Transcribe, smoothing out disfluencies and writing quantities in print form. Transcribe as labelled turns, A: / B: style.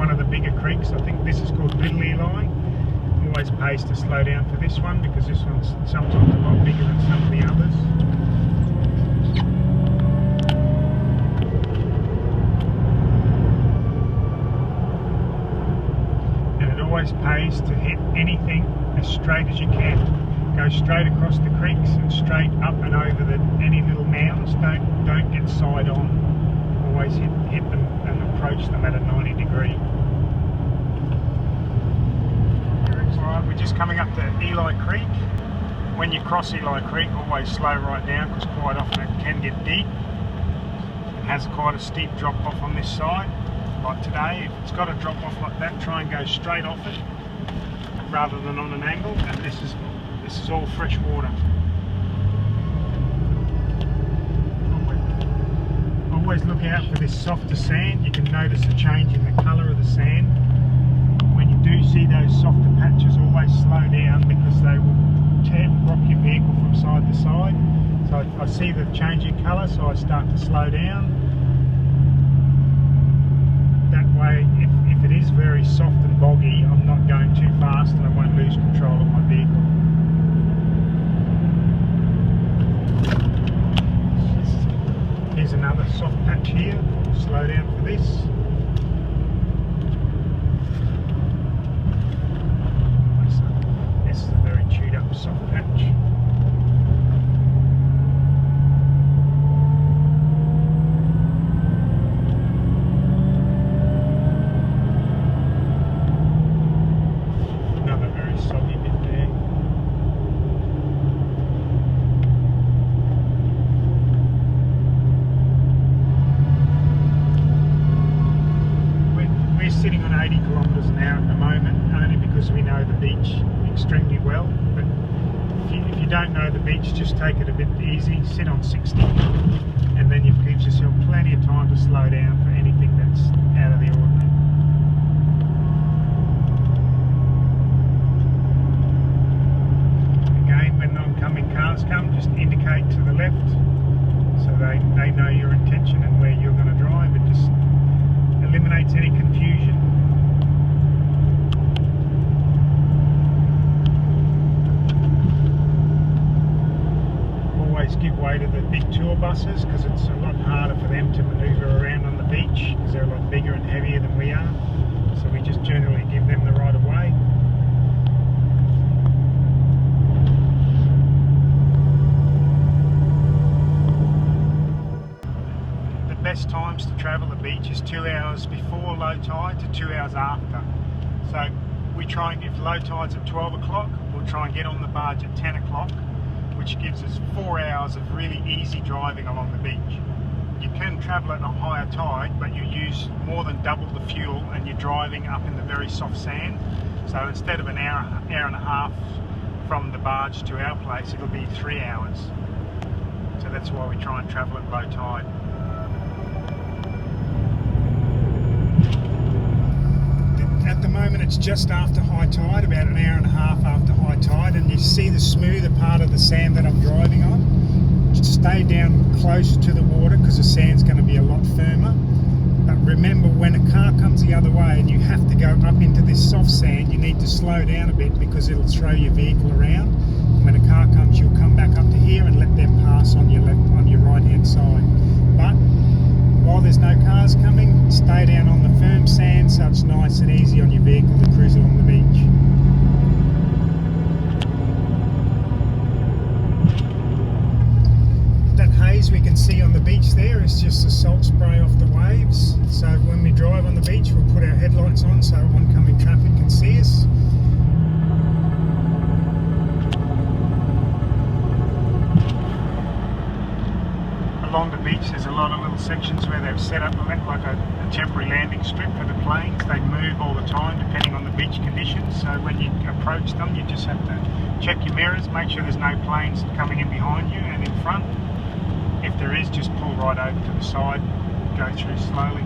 A: one of the bigger creeks. I think this is called Little Eli. Always pays to slow down for this one because this one's sometimes a lot bigger than some of the others. And it always pays to hit anything as straight as you can. Go straight across the creeks and straight up and over any little mounds. Don't get side on. Always hit them and approach them at a 90-degree. Alright, we're just coming up to Eli Creek. When you cross Eli Creek, always slow right down because quite often it can get deep. It has quite a steep drop off on this side. Like today, if it's got a drop off like that, try and go straight off it rather than on an angle. And this is all fresh water. Always look out for this softer sand. You can notice a change in the colour of the sand. When you do see those softer patches, always slow down because they will rock your vehicle from side to side. So I see the change in colour, so I start to slow down. That way, if it is very soft and boggy, I'm not going too fast and I won't lose control of my vehicle. Here's another soft patch here. Slow down for this. This is a very chewed up soft patch. Another very soggy bit there. Sitting on 80 kilometres an hour at the moment, only because we know the beach extremely well. But if you don't know the beach, just take it a bit easy, sit on 60, and then you've gives yourself plenty of time to slow down for anything that's out of the ordinary. Again, when oncoming cars come, just indicate to the left so they know your intention and where you're going to drive. It just eliminates any confusion. Always give way to the big tour buses because it's a lot harder for them to manoeuvre around on the beach because they're a lot bigger and heavier than we are. So we just generally give them the right of way. Best times to travel the beach is 2 hours before low tide to 2 hours after. So we try and, if low tide's at 12 o'clock, we'll try and get on the barge at 10 o'clock, which gives us 4 hours of really easy driving along the beach. You can travel at a higher tide, but you use more than double the fuel and you're driving up in the very soft sand. So instead of an hour and a half from the barge to our place, it'll be 3 hours. So that's why we try and travel at low tide. At the moment it's just after high tide, about an hour and a half after high tide, and you see the smoother part of the sand that I'm driving on. Just stay down close to the water because the sand's going to be a lot firmer. But remember, when a car comes the other way and you have to go up into this soft sand, you need to slow down a bit because it'll throw your vehicle around. And when a car comes, you'll come back up to here and let them pass on your right hand side. But while there's no cars coming, stay down on the firm sand so it's nice and easy on your vehicle to cruise along the beach. That haze we can see on the beach there is just the salt spray off the waves. So when we drive on the beach, we'll put our headlights on so oncoming traffic can see us. Along the beach there's a lot of little sections where they've set up like a temporary landing strip for the planes. They move all the time depending on the beach conditions, so when you approach them you just have to check your mirrors, make sure there's no planes coming in behind you and in front. If there is, just pull right over to the side, go through slowly.